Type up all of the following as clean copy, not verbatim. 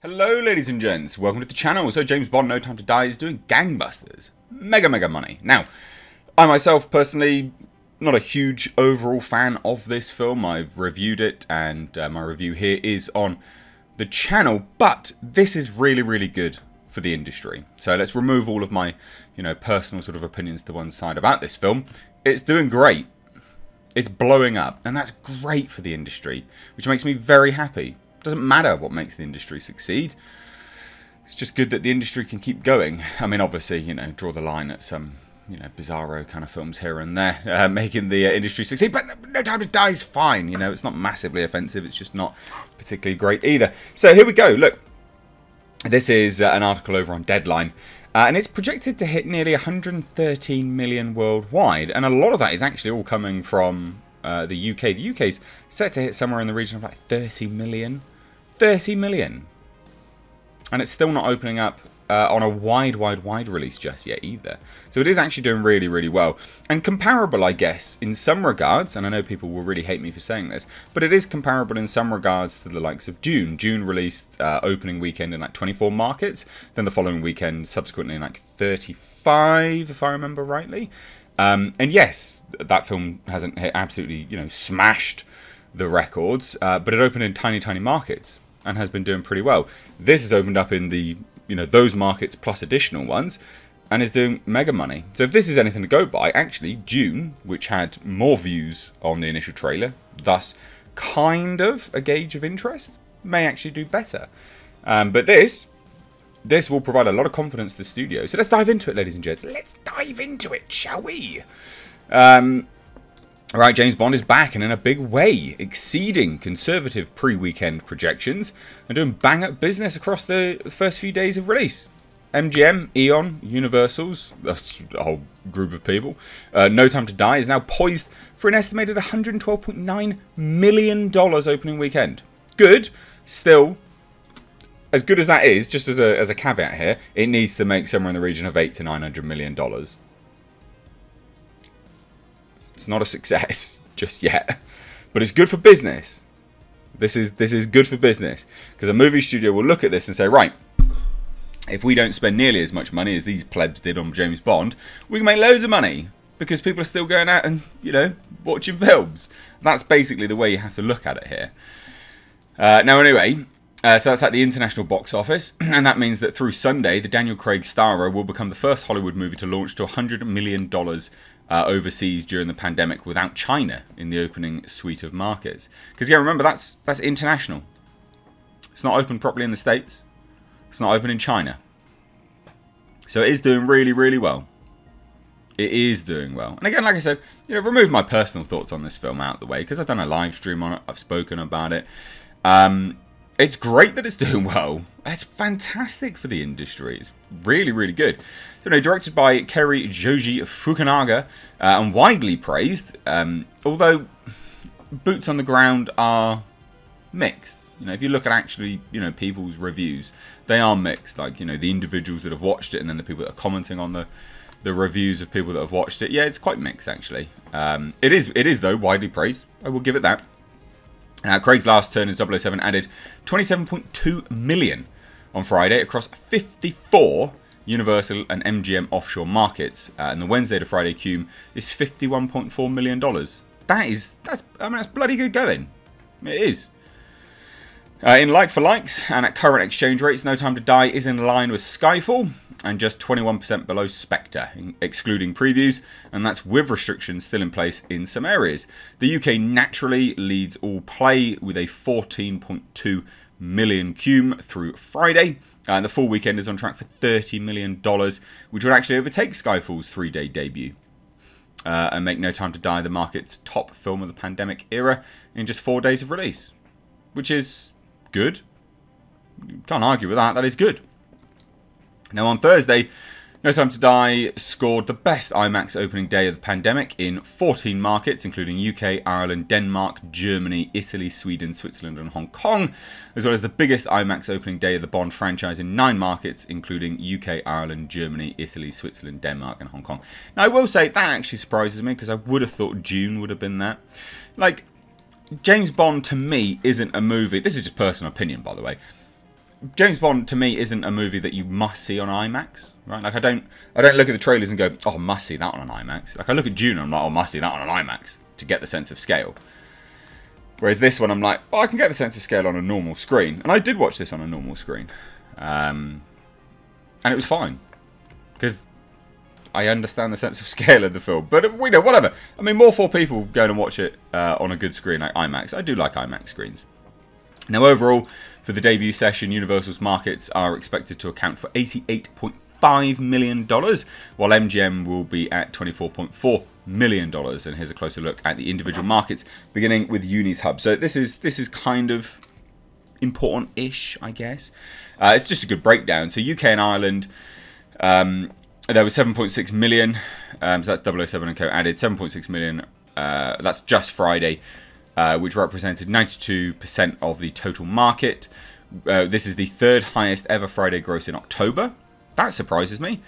Hello ladies and gents, welcome to the channel. So James Bond, No Time to Die is doing gangbusters. Mega money. Now, I myself personally, not a huge overall fan of this film. I've reviewed it and my review here is on the channel, but this is really good for the industry. So let's remove all of my, personal sort of opinions to one side about this film. It's doing great. It's blowing up, and that's great for the industry, which makes me very happy. Doesn't matter what makes the industry succeed. It's just good that the industry can keep going. I mean, obviously, draw the line at some, bizarro kind of films here and there, making the industry succeed. But No Time to Die is fine. It's not massively offensive. It's just not particularly great either. So here we go. Look, this is an article over on Deadline. And it's projected to hit nearly 113 million worldwide. And a lot of that is actually all coming from the UK. The UK's set to hit somewhere in the region of like 30 million. 30 million. And it's still not opening up on a wide release just yet either. So it is actually doing really well. And comparable, I guess, in some regards, and I know people will really hate me for saying this, but it is comparable in some regards to the likes of Dune. Dune released opening weekend in like 24 markets, then the following weekend subsequently in like 35, if I remember rightly. And yes, that film hasn't hit absolutely, smashed the records, but it opened in tiny markets and has been doing pretty well. This has opened up in the, those markets plus additional ones and is doing mega money. So if this is anything to go by, actually, Dune, which had more views on the initial trailer, thus kind of a gauge of interest, may actually do better. But this will provide a lot of confidence to studios. So let's dive into it, ladies and gents. Let's dive into it, shall we? Alright, James Bond is back and in a big way, exceeding conservative pre-weekend projections and doing bang-up business across the first few days of release. MGM, Eon, Universal's, that's a whole group of people, No Time to Die is now poised for an estimated $112.9 million opening weekend. Good, still, as good as that is, just as a caveat here, it needs to make somewhere in the region of $800 to $900 million. It's not a success just yet, but it's good for business. This is good for business because a movie studio will look at this and say, right, if we don't spend nearly as much money as these plebs did on James Bond, we can make loads of money because people are still going out and watching films. That's basically the way you have to look at it here. Now anyway, so that's at the international box office, and that means that through Sunday, the Daniel Craig starrer will become the first Hollywood movie to launch to $100 million overseas during the pandemic without China in the opening suite of markets. Because yeah, remember that's international. It's not open properly in the States. It's not open in China. So it is doing really well. It is doing well. And again, like I said, remove my personal thoughts on this film out of the way because I've done a live stream on it. I've spoken about it. It's great that it's doing well. It's fantastic for the industry. It's really good. So, directed by Kerry Joji Fukunaga and widely praised, although boots on the ground are mixed. If you look at actually, people's reviews, they are mixed. Like, the individuals that have watched it and then the people that are commenting on the reviews of people that have watched it. Yeah, it's quite mixed actually. It is though widely praised. I will give it that. Now, Craig's last turn as 007 added 27.2 million on Friday across 54 Universal and MGM offshore markets, and the Wednesday to Friday cume is $51.4 million. That's bloody good going. It is. In like-for-likes and at current exchange rates, No Time to Die is in line with Skyfall and just 21% below Spectre, excluding previews, and that's with restrictions still in place in some areas. The UK naturally leads all play with a 14.2 million cume through Friday, and the full weekend is on track for $30 million, which would actually overtake Skyfall's 3-day debut. And make No Time to Die the market's top film of the pandemic era in just 4 days of release, which is good. Can't argue with that. That is good. Now on Thursday, No Time to Die scored the best IMAX opening day of the pandemic in 14 markets, including UK, Ireland, Denmark, Germany, Italy, Sweden, Switzerland and Hong Kong, as well as the biggest IMAX opening day of the Bond franchise in 9 markets, including UK, Ireland, Germany, Italy, Switzerland, Denmark and Hong Kong. Now I will say that actually surprises me because I would have thought June would have been that. Like, James Bond to me isn't a movie, this is just personal opinion by the way, James Bond to me isn't a movie that you must see on IMAX, right? Like I don't look at the trailers and go, oh, must see that on an IMAX. Like I look at Dune and I'm like, oh, must see that on an IMAX to get the sense of scale. Whereas this one, I'm like, oh, I can get the sense of scale on a normal screen, and I did watch this on a normal screen, and it was fine because I understand the sense of scale of the film. But we know, whatever. I mean, more for people going and watch it on a good screen like IMAX. I do like IMAX screens. Now, overall, for the debut session, Universal's markets are expected to account for $88.5 million, while MGM will be at $24.4 million. And here's a closer look at the individual markets, beginning with Uni's hub. So this is kind of important-ish, I guess. It's just a good breakdown. So UK and Ireland, there was 7.6 million. So that's 007 and Co. added 7.6 million. That's just Friday, which represented 92% of the total market. This is the third highest ever Friday gross in October. That surprises me.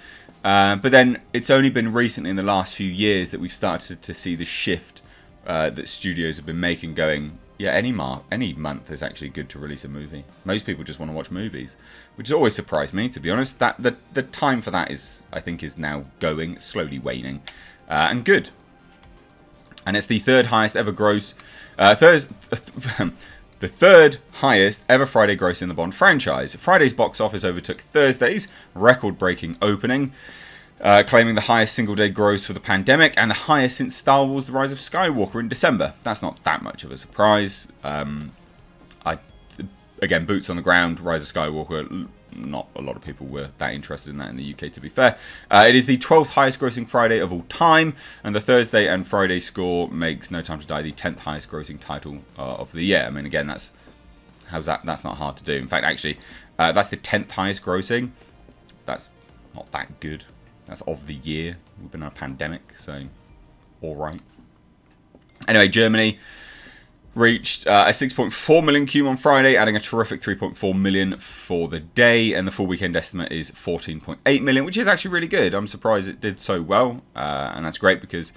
But then it's only been recently in the last few years that we've started to see the shift that studios have been making, going, yeah, any month is actually good to release a movie. Most people just want to watch movies, which has always surprised me, to be honest. That the time for that I think is now going, slowly waning, and good. And it's the third highest ever gross, the third highest ever Friday gross in the Bond franchise. Friday's box office overtook Thursday's record-breaking opening, claiming the highest single-day gross for the pandemic and the highest since Star Wars The Rise of Skywalker in December. That's not that much of a surprise. Again, boots on the ground, Rise of Skywalker, not a lot of people were that interested in that in the UK, to be fair. It is the 12th highest grossing Friday of all time, and the Thursday and Friday score makes No Time to Die the 10th highest grossing title of the year. I mean, again, that's not hard to do. In fact, actually, that's the 10th highest grossing. That's not that good. That's of the year. We've been in a pandemic, so all right. Anyway, Germany reached a 6.4 million cum on Friday, adding a terrific 3.4 million for the day, and the full weekend estimate is 14.8 million, which is actually really good. I'm surprised it did so well, and that's great because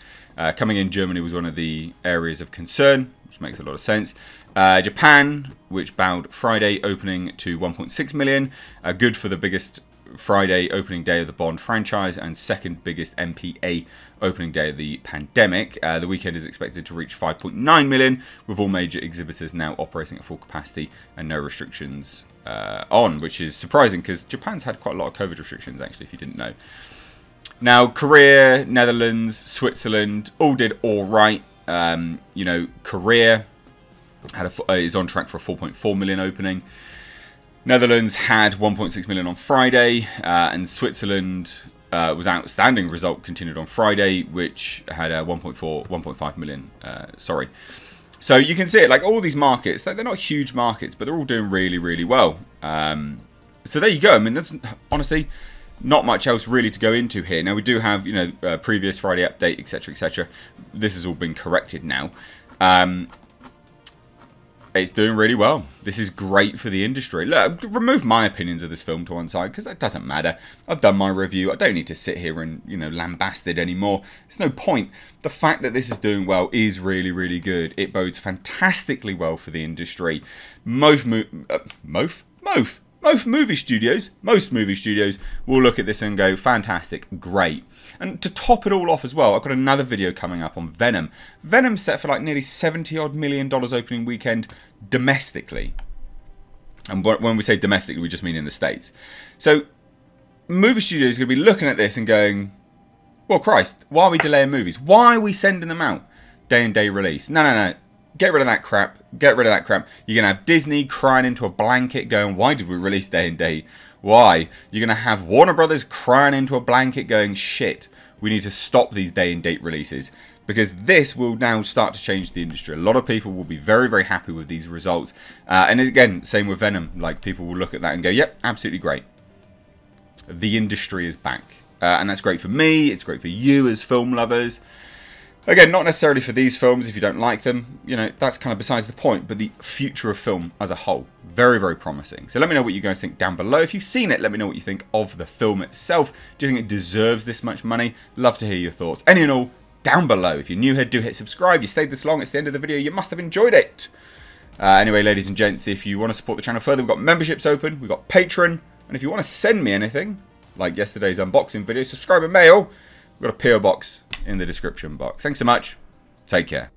coming in, Germany was one of the areas of concern, which makes a lot of sense. Japan, which bowed Friday, opening to 1.6 million, good for the biggest Friday opening day of the Bond franchise and second biggest MPA opening day of the pandemic. The weekend is expected to reach 5.9 million, with all major exhibitors now operating at full capacity and no restrictions on, which is surprising because Japan's had quite a lot of COVID restrictions, actually, if you didn't know. Now, Korea, Netherlands, Switzerland all did all right. You know, Korea is on track for a 4.4 million opening. Netherlands had 1.6 million on Friday, and Switzerland was an outstanding result, continued on Friday, which had 1.5 million. Sorry. So you can see it, like all these markets, they're not huge markets, but they're all doing really, really well. So there you go. I mean, that's honestly not much else really to go into here. Now we do have, you know, previous Friday update, etc., etc. This has all been corrected now. It's doing really well. This is great for the industry. Look, remove my opinions of this film to one side because that doesn't matter. I've done my review. I don't need to sit here and, you know, lambast it anymore. There's no point. The fact that this is doing well is really, really good. It bodes fantastically well for the industry. Most movie studios will look at this and go, fantastic, great. And to top it all off as well, I've got another video coming up on Venom. Venom's set for like nearly $70 million opening weekend domestically. And when we say domestically, we just mean in the States. So movie studios are going to be looking at this and going, well, Christ, why are we delaying movies? Why are we sending them out day and day release? No. Get rid of that crap. Get rid of that crap. You're going to have Disney crying into a blanket going, why did we release day and day? Why? You're going to have Warner Brothers crying into a blanket going, shit, we need to stop these day and date releases. Because this will now start to change the industry. A lot of people will be very, very happy with these results. And again, same with Venom. Like, people will look at that and go, yep, absolutely great. The industry is back. And that's great for me. It's great for you as film lovers. Again, not necessarily for these films if you don't like them. You know, that's kind of besides the point. But the future of film as a whole, very, very promising. So let me know what you guys think down below. If you've seen it, let me know what you think of the film itself. Do you think it deserves this much money? Love to hear your thoughts. Any and all, down below. If you're new here, do hit subscribe. You stayed this long, it's the end of the video. You must have enjoyed it. Anyway, ladies and gents, if you want to support the channel further, we've got memberships open, we've got Patreon, and if you want to send me anything, like yesterday's unboxing video, subscribe and mail, we've got a PO box in the description box. Thanks so much. Take care.